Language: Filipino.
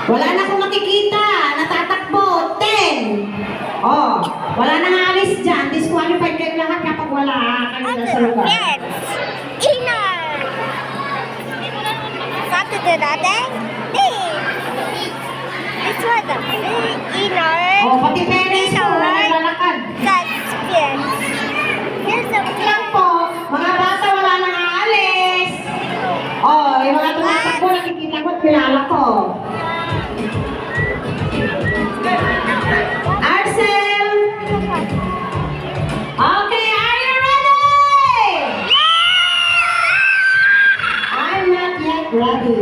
Wala na akong makikita. Natatakbo. 10. Oh, wala na nga alis dyan. Disqualified kayo lahat kapag wala kayo sa lugar. Yes. Inner. Saturday natin? This one the inner. Oh, pati parents ko, wala naglalakad. Suspense. Here's a Lang po, mga bata wala na nga alis. Oh, yung mga tumatakbo, nakikita ko, kilala ko. Arcel! Okay, are you ready? I'm not yet ready.